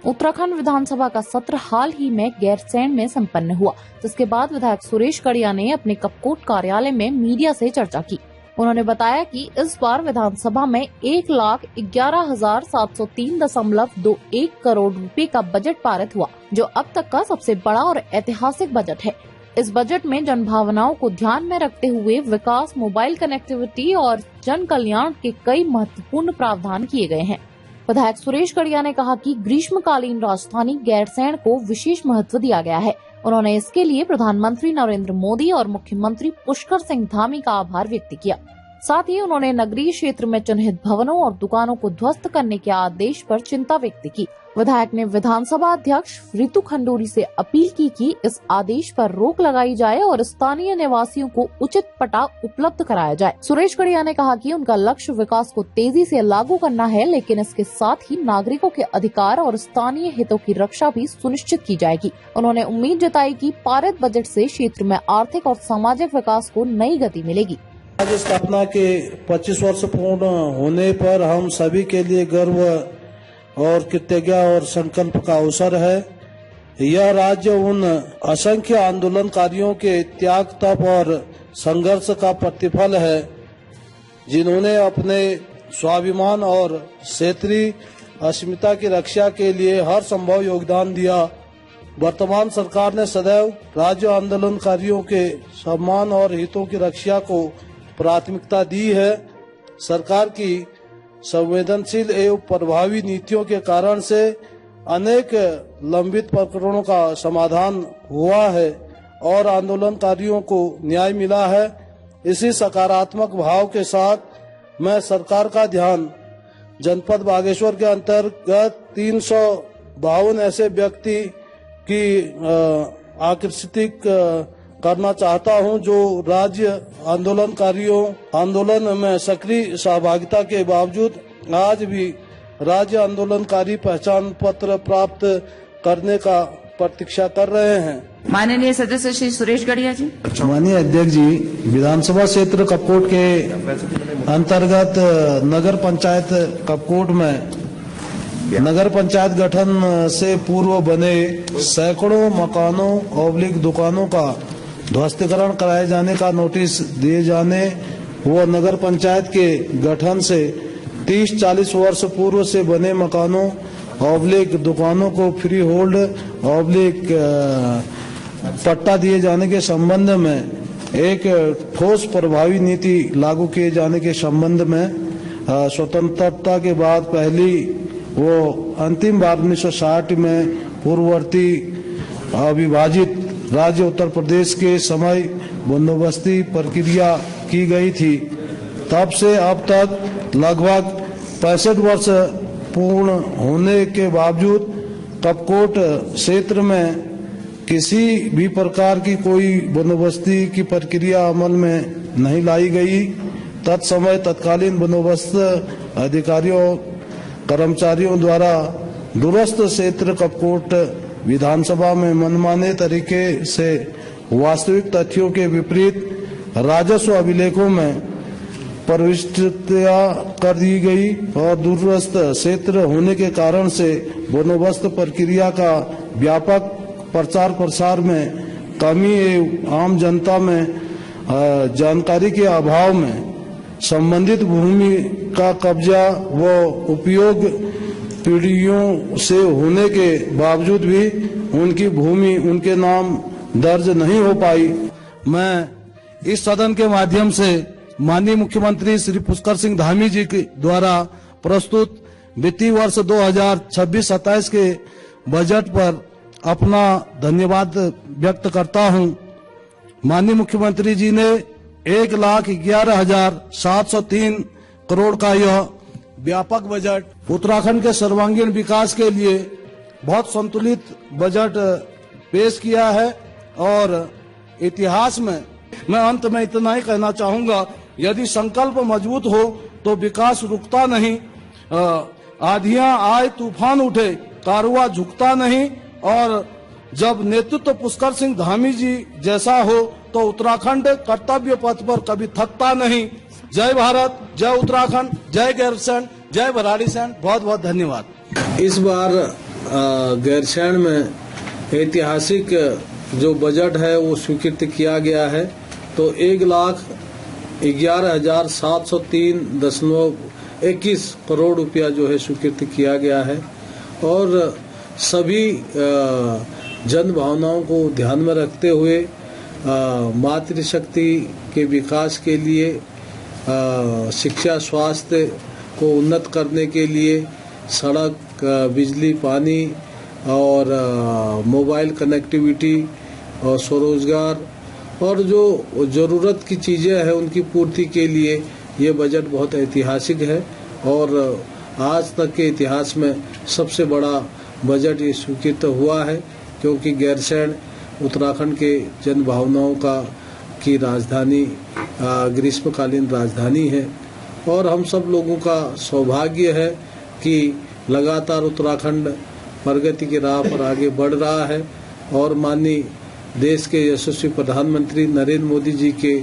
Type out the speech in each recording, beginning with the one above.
उत्तराखंड विधानसभा का सत्र हाल ही में गैरसैंण में संपन्न हुआ, जिसके बाद विधायक सुरेश कड़िया ने अपने कपकोट कार्यालय में मीडिया से चर्चा की। उन्होंने बताया कि इस बार विधानसभा में 1,11,703.21 करोड़ रुपए का बजट पारित हुआ, जो अब तक का सबसे बड़ा और ऐतिहासिक बजट है। इस बजट में जन भावनाओं को ध्यान में रखते हुए विकास, मोबाइल कनेक्टिविटी और जन कल्याण के कई महत्वपूर्ण प्रावधान किए गए हैं। विधायक सुरेश कड़िया ने कहा कि ग्रीष्मकालीन राजधानी गैरसैंण को विशेष महत्व दिया गया है। उन्होंने इसके लिए प्रधानमंत्री नरेंद्र मोदी और मुख्यमंत्री पुष्कर सिंह धामी का आभार व्यक्त किया। साथ ही उन्होंने नगरीय क्षेत्र में चिन्हित भवनों और दुकानों को ध्वस्त करने के आदेश पर चिंता व्यक्त की। विधायक ने विधानसभा अध्यक्ष रितु खंडूरी से अपील की कि इस आदेश पर रोक लगाई जाए और स्थानीय निवासियों को उचित पटा उपलब्ध कराया जाए। सुरेश कड़िया ने कहा कि उनका लक्ष्य विकास को तेजी से लागू करना है, लेकिन इसके साथ ही नागरिकों के अधिकार और स्थानीय हितों की रक्षा भी सुनिश्चित की जाएगी। उन्होंने उम्मीद जताई कि पारित बजट से क्षेत्र में आर्थिक और सामाजिक विकास को नई गति मिलेगी। आज स्थापना के 25 वर्ष पूर्ण होने पर हम सभी के लिए गर्व और कृतज्ञता और संकल्प का अवसर है। यह राज्य उन असंख्य आंदोलनकारियों के त्याग, तप और संघर्ष का प्रतिफल है, जिन्होंने अपने स्वाभिमान और क्षेत्रीय अस्मिता की रक्षा के लिए हर संभव योगदान दिया। वर्तमान सरकार ने सदैव राज्य आंदोलनकारियों के सम्मान और हितों की रक्षा को प्राथमिकता दी है। सरकार की संवेदनशील एवं प्रभावी नीतियों के कारण से अनेक लंबित प्रकरणों का समाधान हुआ है और आंदोलनकारियों को न्याय मिला है। इसी सकारात्मक भाव के साथ मैं सरकार का ध्यान जनपद बागेश्वर के अंतर्गत 352 ऐसे व्यक्ति की आकर्षित करना चाहता हूं, जो राज्य आंदोलन में सक्रिय सहभागिता के बावजूद आज भी राज्य आंदोलनकारी पहचान पत्र प्राप्त करने का प्रतीक्षा कर रहे हैं। माननीय सदस्य श्री सुरेश कड़िया जी। माननीय अध्यक्ष जी, विधानसभा क्षेत्र कपकोट के अंतर्गत नगर पंचायत कपकोट में नगर पंचायत गठन से पूर्व बने सैकड़ों मकानों और दुकानों का ध्वस्तीकरण कराए जाने का नोटिस दिए जाने व नगर पंचायत के गठन से 30-40 वर्ष पूर्व से बने मकानों और दुकानों को फ्री होल्ड और पट्टा दिए जाने के संबंध में एक ठोस प्रभावी नीति लागू किए जाने के संबंध में स्वतंत्रता के बाद पहली वो अंतिम बार 1960 में पूर्ववर्ती अविभाजित राज्य उत्तर प्रदेश के समय बंदोबस्ती प्रक्रिया की गई थी। तब से अब तक लगभग 65 वर्ष पूर्ण होने के बावजूद कपकोट क्षेत्र में किसी भी प्रकार की कोई बंदोबस्ती की प्रक्रिया अमल में नहीं लाई गई। तत्समय तत्कालीन बंदोबस्त अधिकारियों कर्मचारियों द्वारा दूरस्थ क्षेत्र कपकोट विधानसभा में मनमाने तरीके से वास्तविक तथ्यों के विपरीत राजस्व अभिलेखों में प्रविष्टियां कर दी गई और दूरस्थ क्षेत्र होने के कारण से बंदोबस्त प्रक्रिया का व्यापक प्रचार प्रसार में कमी एवं आम जनता में जानकारी के अभाव में संबंधित भूमि का कब्जा व उपयोग पीढ़ियों से होने के बावजूद भी उनकी भूमि उनके नाम दर्ज नहीं हो पाई। मैं इस सदन के माध्यम से माननीय मुख्यमंत्री श्री पुष्कर सिंह धामी जी के द्वारा प्रस्तुत वित्तीय वर्ष 2026-27 के बजट पर अपना धन्यवाद व्यक्त करता हूं। माननीय मुख्यमंत्री जी ने 1,11,703 करोड़ का यह व्यापक बजट उत्तराखंड के सर्वांगीण विकास के लिए बहुत संतुलित बजट पेश किया है और इतिहास में मैं अंत में इतना ही कहना चाहूंगा, यदि संकल्प मजबूत हो तो विकास रुकता नहीं। आंधियां आए तूफान उठे कारवां झुकता नहीं, और जब नेतृत्व पुष्कर सिंह धामी जी जैसा हो तो उत्तराखंड कर्तव्य पथ पर कभी थकता नहीं। जय भारत, जय उत्तराखंड, जय गैरसैंण, जय भराड़ीसैंण। बहुत बहुत धन्यवाद। इस बार गैरसैंण में ऐतिहासिक जो बजट है वो स्वीकृत किया गया है। तो 1,11,703.21 करोड़ रुपया जो है स्वीकृत किया गया है और सभी जन भावनाओं को ध्यान में रखते हुए मातृशक्ति के विकास के लिए, शिक्षा स्वास्थ्य को उन्नत करने के लिए, सड़क, बिजली, पानी और मोबाइल कनेक्टिविटी और स्वरोजगार और जो ज़रूरत की चीज़ें हैं उनकी पूर्ति के लिए ये बजट बहुत ऐतिहासिक है और आज तक के इतिहास में सबसे बड़ा बजट ये स्वीकृत हुआ है, क्योंकि गैरसैंण उत्तराखंड के जन भावनाओं की राजधानी, ग्रीष्मकालीन राजधानी है और हम सब लोगों का सौभाग्य है कि लगातार उत्तराखंड प्रगति की राह पर आगे बढ़ रहा है और माननीय देश के यशस्वी प्रधानमंत्री नरेंद्र मोदी जी के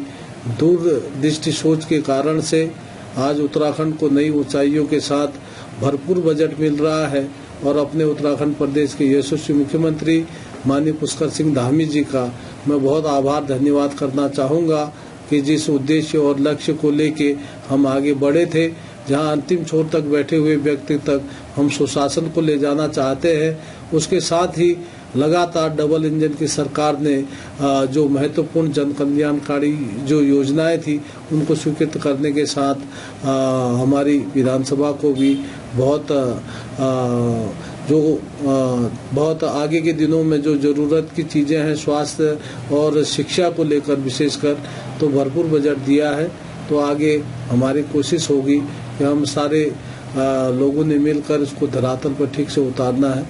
दूरदृष्टि सोच के कारण से आज उत्तराखंड को नई ऊंचाइयों के साथ भरपूर बजट मिल रहा है और अपने उत्तराखंड प्रदेश के यशस्वी मुख्यमंत्री माननीय पुष्कर सिंह धामी जी का मैं बहुत आभार धन्यवाद करना चाहूँगा कि जिस उद्देश्य और लक्ष्य को लेके हम आगे बढ़े थे, जहां अंतिम छोर तक बैठे हुए व्यक्ति तक हम सुशासन को ले जाना चाहते हैं, उसके साथ ही लगातार डबल इंजन की सरकार ने जो महत्वपूर्ण जन कल्याणकारी जो योजनाएं थी उनको स्वीकृत करने के साथ हमारी विधानसभा को भी बहुत आगे के दिनों में जो जरूरत की चीजें हैं, स्वास्थ्य और शिक्षा को लेकर विशेषकर, तो भरपूर बजट दिया है। तो आगे हमारी कोशिश होगी कि हम सारे लोगों ने मिलकर इसको धरातल पर ठीक से उतारना है।